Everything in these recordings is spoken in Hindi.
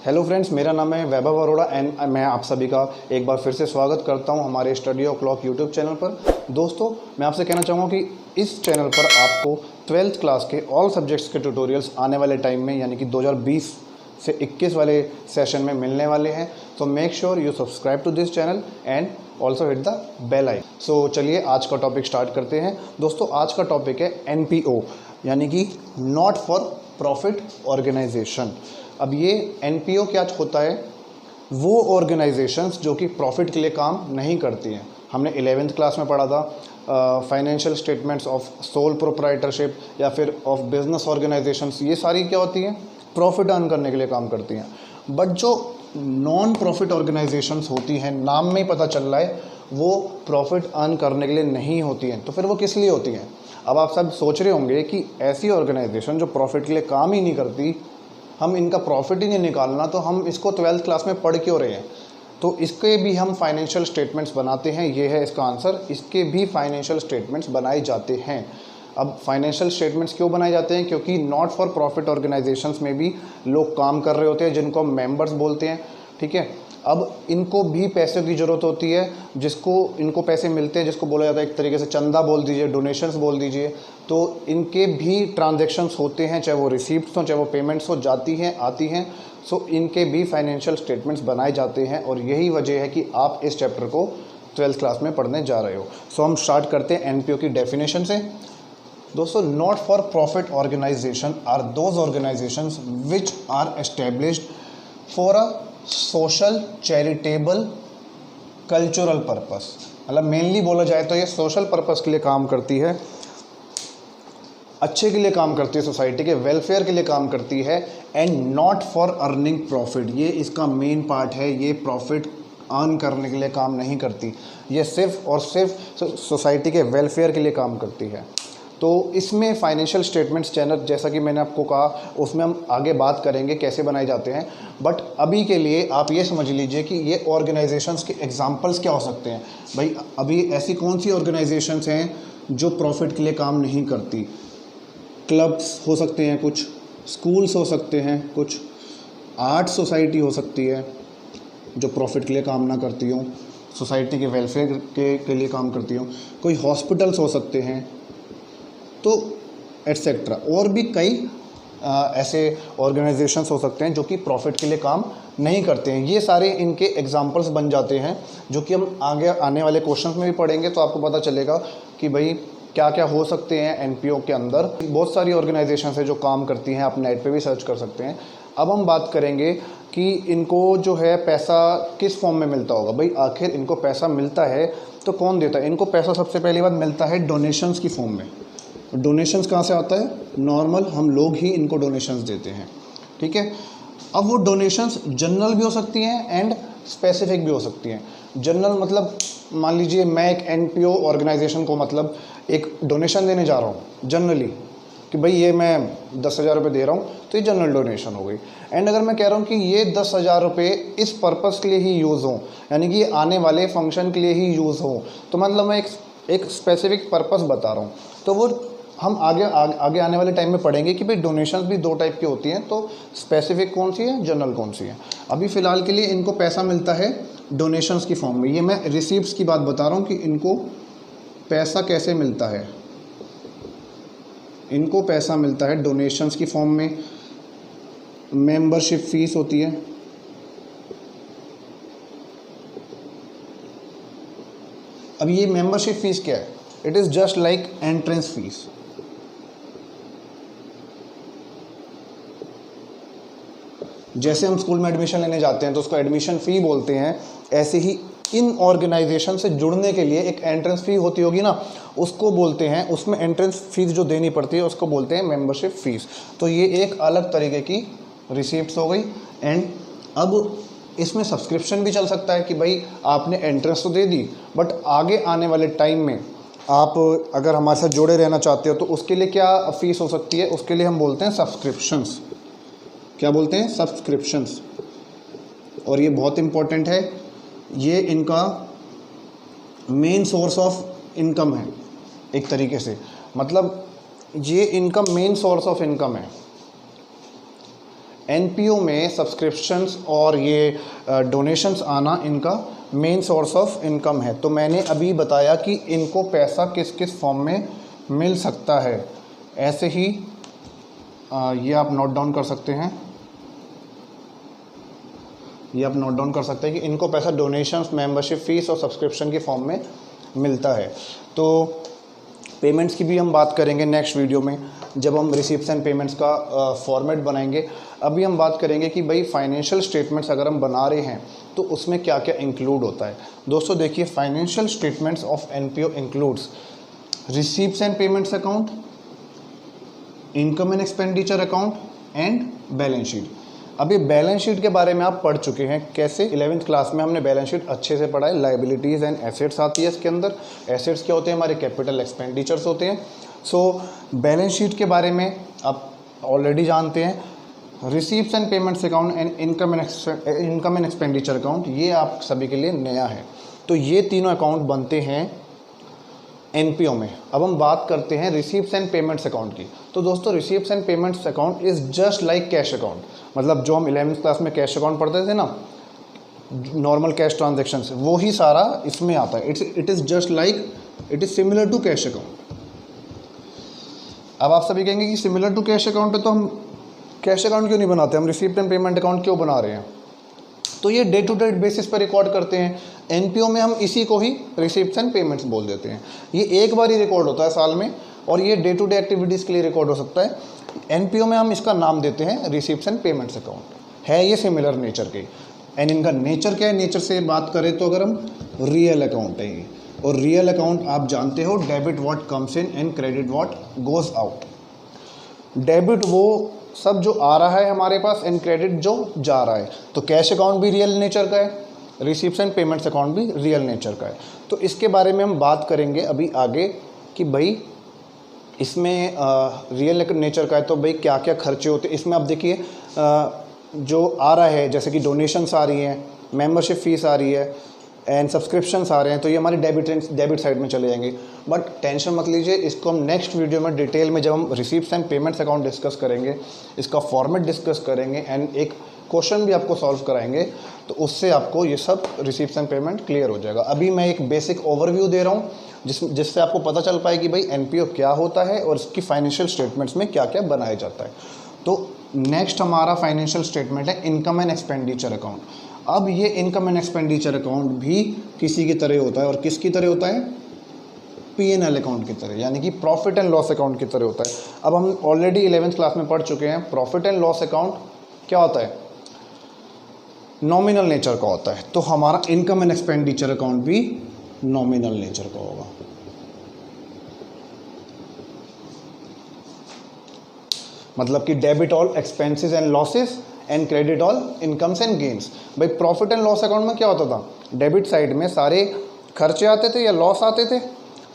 हेलो फ्रेंड्स, मेरा नाम है वैभव अरोड़ा एंड मैं आप सभी का एक बार फिर से स्वागत करता हूं हमारे स्टडी ओ क्लॉक यूट्यूब चैनल पर। दोस्तों, मैं आपसे कहना चाहूँगा कि इस चैनल पर आपको 12th क्लास के ऑल सब्जेक्ट्स के ट्यूटोरियल्स आने वाले टाइम में यानी कि 2020 से 21 वाले सेशन में मिलने वाले हैं। तो make sure you subscribe to this channel and also hit the bell icon. So चलिए आज का टॉपिक स्टार्ट करते हैं। दोस्तों, आज का टॉपिक है NPO यानी कि नॉट फॉर प्रॉफिट ऑर्गेनाइजेशन। अब ये NPO क्या होता है? वो ऑर्गेनाइजेशंस जो कि प्रॉफिट के लिए काम नहीं करती हैं। हमने 11th क्लास में पढ़ा था financial statements of sole proprietorship या फिर ऑफ बिजनेस ऑर्गेनाइजेशंस। ये सारी क्या होती हैं? प्रॉफिट अर्न करने के लिए काम करती हैं। बट जो नॉन प्रॉफिट ऑर्गेनाइजेशंस होती हैं, नाम में ही पता चल रहा है वो प्रॉफिट अर्न करने के लिए नहीं होती हैं। तो फिर वो किस लिए होती हैं? अब आप सब सोच रहे होंगे कि ऐसी ऑर्गेनाइजेशन जो प्रॉफिट के लिए काम ही नहीं करती, हम इनका प्रॉफिट ही नहीं निकालना, तो हम इसको 12th क्लास में पढ़ क्यों रहे हैं? तो इसके भी हम फाइनेंशियल स्टेटमेंट्स बनाते हैं। ये है इसका आंसर। इसके भी फाइनेंशियल स्टेटमेंट्स बनाए जाते हैं। अब फाइनेंशियल स्टेटमेंट्स क्यों बनाए जाते हैं? क्योंकि नॉट फॉर प्रॉफिट ऑर्गेनाइजेशंस में भी लोग काम कर रहे होते हैं जिनको हम मेंबर्स बोलते हैं। ठीक है, अब इनको भी पैसे की ज़रूरत होती है, जिसको इनको पैसे मिलते हैं, जिसको बोला जाता है एक तरीके से चंदा बोल दीजिए, डोनेशंस बोल दीजिए। तो इनके भी ट्रांजैक्शंस होते हैं, चाहे वो रिसीप्ट्स हों, चाहे वो पेमेंट्स हो, जाती हैं आती हैं। सो इनके भी फाइनेंशियल स्टेटमेंट्स बनाए जाते हैं और यही वजह है कि आप इस चैप्टर को 12th क्लास में पढ़ने जा रहे हो। सो हम स्टार्ट करते हैं NPO की डेफिनेशन से। दोस्तों, not for profit organisation are those organisations which are established for a social, charitable, cultural purpose. मतलब मेनली बोला जाए तो ये सोशल पर्पस के लिए काम करती है, अच्छे के लिए काम करती है, सोसाइटी के वेलफेयर के लिए काम करती है, and not for earning profit. ये इसका मेन पार्ट है। ये प्रॉफिट अर्न करने के लिए काम नहीं करती, ये सिर्फ और सिर्फ सोसाइटी के वेलफेयर के लिए काम करती है। तो इसमें फाइनेंशियल स्टेटमेंट्स चैनल, जैसा कि मैंने आपको कहा, उसमें हम आगे बात करेंगे कैसे बनाए जाते हैं। बट अभी के लिए आप ये समझ लीजिए कि ये ऑर्गेनाइजेशंस के एग्जांपल्स क्या हो सकते हैं। भाई, अभी ऐसी कौन सी ऑर्गेनाइजेशंस हैं जो प्रॉफिट के लिए काम नहीं करती? क्लब्स हो सकते हैं, कुछ स्कूल्स हो सकते हैं, कुछ आर्ट सोसाइटी हो सकती है जो प्रॉफिट के लिए काम ना करती हो, सोसाइटी के वेलफेयर के लिए काम करती हो, कोई हॉस्पिटल्स हो सकते हैं, तो एट्सेट्रा। और भी कई ऐसे ऑर्गेनाइजेशंस हो सकते हैं जो कि प्रॉफिट के लिए काम नहीं करते हैं। ये सारे इनके एग्जांपल्स बन जाते हैं जो कि हम आगे आने वाले क्वेश्चंस में भी पढ़ेंगे, तो आपको पता चलेगा कि भाई क्या क्या हो सकते हैं NPO के अंदर। बहुत सारी ऑर्गेनाइजेशंस है जो काम करती हैं, आप नेट पे भी सर्च कर सकते हैं। अब हम बात करेंगे कि इनको जो है पैसा किस फॉर्म में मिलता होगा। भाई, आखिर इनको पैसा मिलता है तो कौन देता है? इनको पैसा सबसे पहली बात मिलता है डोनेशंस की फॉर्म में। डोनेशंस कहाँ से आता है? नॉर्मल हम लोग ही इनको डोनेशंस देते हैं। ठीक है, अब वो डोनेशंस जनरल भी हो सकती हैं एंड स्पेसिफिक भी हो सकती हैं। जनरल मतलब मान लीजिए मैं एक NPO ऑर्गेनाइजेशन को मतलब एक डोनेशन देने जा रहा हूँ जनरली, कि भाई ये मैं 10,000 रुपये दे रहा हूँ, तो ये जनरल डोनेशन हो गई। एंड अगर मैं कह रहा हूँ कि ये 10,000 रुपये इस पर्पस के लिए ही यूज़ हों, यानी कि ये आने वाले फंक्शन के लिए ही यूज़ हो, तो मतलब मैं एक स्पेसिफिक पर्पस बता रहा हूँ। तो वो हम आगे आने वाले टाइम में पढ़ेंगे कि भाई डोनेशंस भी दो टाइप की होती हैं, तो स्पेसिफिक कौन सी है, जनरल कौन सी है। अभी फ़िलहाल के लिए इनको पैसा मिलता है डोनेशंस की फॉर्म में। ये मैं रिसीप्ट्स की बात बता रहा हूँ कि इनको पैसा कैसे मिलता है। इनको पैसा मिलता है डोनेशंस की फॉर्म में। मेंबरशिप फीस होती है, अब ये मेंबरशिप फीस क्या है? It is just like entrance fees. जैसे हम स्कूल में एडमिशन लेने जाते हैं तो उसको एडमिशन फ़ी बोलते हैं, ऐसे ही इन ऑर्गेनाइजेशन से जुड़ने के लिए एक एंट्रेंस फ़ी होती होगी ना, उसको बोलते हैं, उसमें एंट्रेंस फीस जो देनी पड़ती है उसको बोलते हैं मेंबरशिप फ़ीस। तो ये एक अलग तरीके की रिसीप्ट्स हो गई। एंड अब इसमें सब्सक्रिप्शन भी चल सकता है कि भाई आपने एंट्रेंस तो दे दी, बट आगे आने वाले टाइम में आप अगर हमारे साथ जुड़े रहना चाहते हो तो उसके लिए क्या फ़ीस हो सकती है? उसके लिए हम बोलते हैं सब्सक्रिप्शंस। क्या बोलते हैं? सब्सक्रिप्शंस। और ये बहुत इम्पोर्टेंट है, ये इनका मेन सोर्स ऑफ इनकम है एक तरीके से। मतलब ये इनका मेन सोर्स ऑफ इनकम है। एनपीओ में सब्सक्रिप्शंस और ये डोनेशंस आना इनका मेन सोर्स ऑफ इनकम है। तो मैंने अभी बताया कि इनको पैसा किस किस फॉर्म में मिल सकता है। ऐसे ही ये आप नोट डाउन कर सकते हैं, ये आप नोट डाउन कर सकते हैं कि इनको पैसा डोनेशंस, मेंबरशिप फीस और सब्सक्रिप्शन के फॉर्म में मिलता है। तो पेमेंट्स की भी हम बात करेंगे नेक्स्ट वीडियो में, जब हम रिसीप्ट्स एंड पेमेंट्स का फॉर्मेट बनाएंगे। अभी हम बात करेंगे कि भाई फाइनेंशियल स्टेटमेंट्स अगर हम बना रहे हैं तो उसमें क्या क्या इंक्लूड होता है। दोस्तों देखिए, financial statements of NPO includes receipts and payments account, income and expenditure account and balance sheet. अभी बैलेंस शीट के बारे में आप पढ़ चुके हैं, कैसे 11th क्लास में हमने बैलेंस शीट अच्छे से पढ़ा है। लायबिलिटीज़ एंड एसेट्स आती है इसके अंदर। एसेट्स क्या होते हैं? हमारे कैपिटल एक्सपेंडिचर्स होते हैं। सो बैलेंस शीट के बारे में आप ऑलरेडी जानते हैं। Receipts and payments account and income and expenditure account, ये आप सभी के लिए नया है। तो ये तीनों अकाउंट बनते हैं एनपीओ में। अब हम बात करते हैं रिसीप्ट्स एंड पेमेंट्स अकाउंट की। तो दोस्तों receipts and payments account is just like cash account. मतलब जो हम 11th क्लास में कैश अकाउंट पढ़ते थे ना, नॉर्मल कैश ट्रांजेक्शन्स, वो ही सारा इसमें आता है। It is just like, it is similar to cash account. अब आप सभी कहेंगे कि सिमिलर टू कैश अकाउंट है तो हम कैश अकाउंट क्यों नहीं बनाते, हम रिसीप्ट एंड पेमेंट अकाउंट क्यों बना रहे हैं? तो ये डे टू डे बेसिस पर रिकॉर्ड करते हैं। एनपीओ में हम इसी को ही रिसीप्ट्स एंड पेमेंट्स बोल देते हैं। ये एक बार ही रिकॉर्ड होता है साल में, और ये डे टू डे एक्टिविटीज़ के लिए रिकॉर्ड हो सकता है। एनपीओ में हम इसका नाम देते हैं रिसीप्ट्स एंड पेमेंट्स अकाउंट। है ये सिमिलर नेचर के। एंड इनका नेचर क्या है? नेचर से बात करें तो अगर हम रियल अकाउंट है ये, और रियल अकाउंट आप जानते हो, debit what comes in and credit what goes out. Debit वो सब जो आ रहा है हमारे पास, एंड क्रेडिट जो जा रहा है। तो कैश अकाउंट भी रियल नेचर का है, रिसीप्ट्स एंड पेमेंट्स अकाउंट भी रियल नेचर का है। तो इसके बारे में हम बात करेंगे अभी आगे कि भाई इसमें रियल नेचर का है तो भाई क्या क्या खर्चे होते हैं इसमें। आप देखिए जो आ रहा है, जैसे कि डोनेशंस आ रही हैं, मेंबरशिप फीस आ रही है एंड सब्सक्रिप्शंस आ रहे हैं, तो ये हमारे डेबिट साइड में चले जाएंगे। बट टेंशन मत लीजिए, इसको हम नेक्स्ट वीडियो में डिटेल में, जब हम receipts and payments account discuss करेंगे, इसका फॉर्मेट डिस्कस करेंगे एंड एक क्वेश्चन भी आपको सॉल्व कराएंगे, तो उससे आपको ये सब रिसीप्ट्स एंड पेमेंट क्लियर हो जाएगा। अभी मैं एक बेसिक ओवरव्यू दे रहा हूँ जिससे आपको पता चल पाए कि भाई एनपीओ क्या होता है और इसकी फाइनेंशियल स्टेटमेंट्स में क्या क्या बनाया जाता है। तो नेक्स्ट हमारा फाइनेंशियल स्टेटमेंट है इनकम एंड एक्सपेंडिचर अकाउंट। अब ये इनकम एंड एक्सपेंडिचर अकाउंट भी किसी की तरह होता है, और किसकी तरह होता है? P&L अकाउंट की तरह, यानी कि प्रॉफिट एंड लॉस अकाउंट की तरह होता है। अब हम ऑलरेडी 11th क्लास में पढ़ चुके हैं, प्रॉफिट एंड लॉस अकाउंट क्या होता है? नॉमिनल नेचर का होता है। तो हमारा इनकम एंड एक्सपेंडिचर अकाउंट भी नॉमिनल नेचर का होगा। मतलब कि debit all expenses and losses and credit all incomes and gains. भाई प्रॉफिट एंड लॉस अकाउंट में क्या होता था? डेबिट साइड में सारे खर्चे आते थे या लॉस आते थे,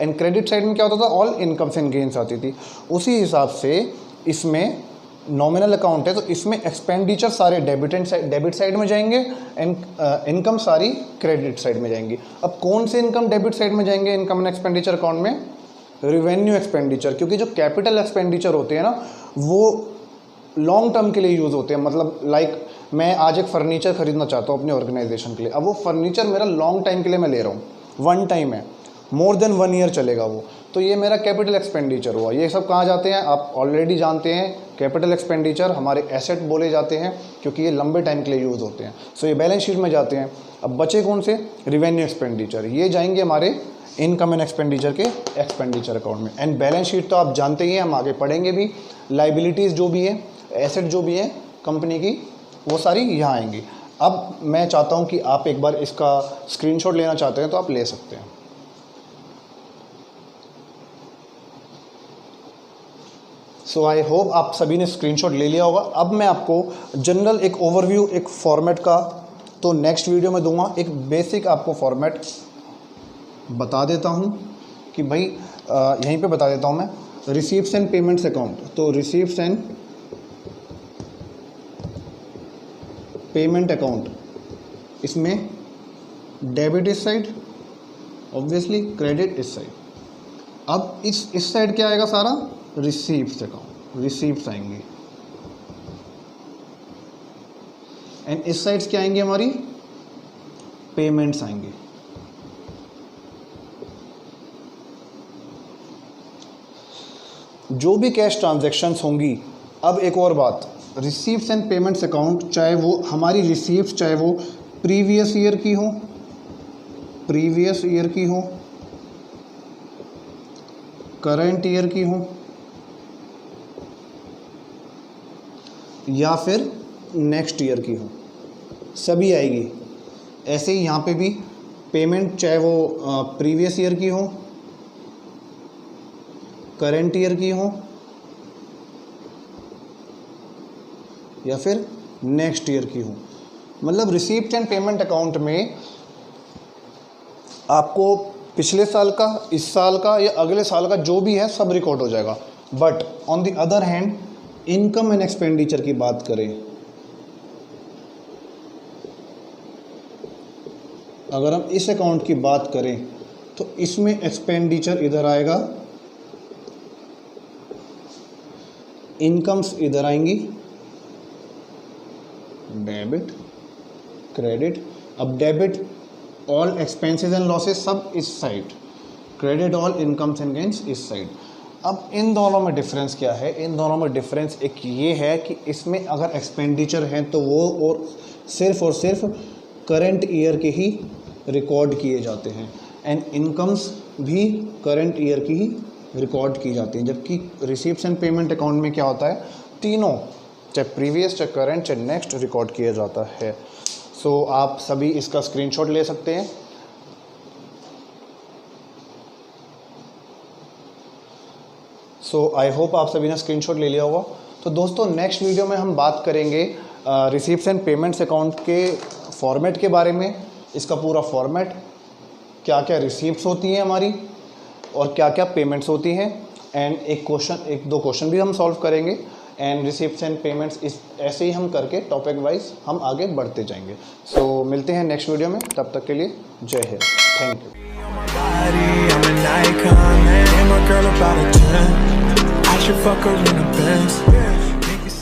एंड क्रेडिट साइड में क्या होता था? ऑल इनकम्स एंड गेन्स आती थी। उसी हिसाब से इसमें नॉमिनल अकाउंट है तो इसमें एक्सपेंडिचर सारे डेबिट साइड में जाएंगे एंड इनकम सारी क्रेडिट साइड में जाएंगी। अब कौन से इनकम डेबिट साइड में जाएंगे इनकम एंड एक्सपेंडिचर अकाउंट में? रिवेन्यू एक्सपेंडिचर, क्योंकि जो कैपिटल एक्सपेंडिचर होते हैं ना, वो लॉन्ग टर्म के लिए यूज़ होते हैं। मतलब लाइक मैं आज एक फर्नीचर खरीदना चाहता हूँ अपने ऑर्गेनाइजेशन के लिए। अब वो फर्नीचर मेरा लॉन्ग टाइम के लिए मैं ले रहा हूँ, वन टाइम है, मोर देन 1 ईयर चलेगा वो, तो ये मेरा कैपिटल एक्सपेंडिचर हुआ। ये सब कहाँ जाते हैं? आप ऑलरेडी जानते हैं, कैपिटल एक्सपेंडिचर हमारे एसेट बोले जाते हैं क्योंकि ये लंबे टाइम के लिए यूज़ होते हैं। सो ये बैलेंस शीट में जाते हैं। अब बचे कौन से? रिवेन्यू एक्सपेंडिचर, ये जाएंगे हमारे इनकम एंड एक्सपेंडिचर के एक्सपेंडिचर अकाउंट में। एंड बैलेंस शीट तो आप जानते ही हैं, हम आगे पढ़ेंगे भी। लाइबिलिटीज़ जो भी है, एसेट जो भी है कंपनी की, वो सारी यहाँ आएंगी। अब मैं चाहता हूँ कि आप एक बार इसका स्क्रीनशॉट लेना चाहते हैं तो आप ले सकते हैं। सो आई होप आप सभी ने स्क्रीनशॉट ले लिया होगा। अब मैं आपको जनरल एक ओवरव्यू, एक फॉर्मेट का तो नेक्स्ट वीडियो में दूंगा। एक बेसिक आपको फॉर्मेट बता देता हूं कि भाई यहीं पे बता देता हूं मैं। रिसीप्ट्स एंड पेमेंट्स अकाउंट, तो रिसीप्ट्स एंड पेमेंट अकाउंट, इसमें डेबिट इस साइड, ऑब्वियसली क्रेडिट इस साइड। अब इस साइड क्या आएगा? सारा रिसीप्ट्स अकाउंट, रिसीप्ट्स आएंगे। एंड इस साइड्स क्या आएंगे हमारी, पेमेंट्स आएंगे। जो भी कैश ट्रांजैक्शंस होंगी, अब एक और बात, रिसीव्स एंड पेमेंट्स अकाउंट, चाहे वो हमारी रिसीव्स चाहे वो प्रीवियस ईयर की हो, करंट ईयर की हो, या फिर नेक्स्ट ईयर की हो, सभी आएगी। ऐसे ही यहाँ पे भी पेमेंट चाहे वो प्रीवियस ईयर की हो, करंट ईयर की हो, या फिर नेक्स्ट ईयर की हो। मतलब रिसीप्ट एंड पेमेंट अकाउंट में आपको पिछले साल का, इस साल का या अगले साल का जो भी है सब रिकॉर्ड हो जाएगा। But on the other hand income and expenditure की बात करें, अगर हम इस अकाउंट की बात करें तो इसमें एक्सपेंडिचर इधर आएगा, इनकम्स इधर आएंगी, डेबिट क्रेडिट। अब debit all expenses and losses सब इस side, credit all incomes and gains इस साइड। अब इन दोनों में डिफरेंस क्या है, इन दोनों में डिफरेंस एक ये है कि इसमें अगर एक्सपेंडिचर है तो वो और सिर्फ करंट ईयर के ही रिकॉर्ड किए जाते हैं, एंड इनकम्स भी करंट ईयर की ही रिकॉर्ड की जाती हैं। जबकि रिसीप्ट्स एंड पेमेंट अकाउंट में क्या होता है, तीनों चाहे प्रीवियस चाहे करंट चाहे नेक्स्ट रिकॉर्ड किया जाता है। सो आप सभी इसका स्क्रीनशॉट ले सकते हैं। सो आई होप आप सभी ने स्क्रीनशॉट ले लिया होगा। तो दोस्तों नेक्स्ट वीडियो में हम बात करेंगे रिसीप्ट्स एंड पेमेंट्स अकाउंट के फॉर्मेट के बारे में, इसका पूरा फॉर्मेट, क्या क्या रिसीप्ट्स होती हैं हमारी और क्या क्या पेमेंट्स होती हैं, एंड एक दो क्वेश्चन भी हम सॉल्व करेंगे, एंड रिसीप्ट्स एंड पेमेंट्स इस ऐसे ही हम करके टॉपिक वाइज हम आगे बढ़ते जाएंगे। सो मिलते हैं नेक्स्ट वीडियो में, तब तक के लिए जय Hind, thank you. I should fuck her in the Benz.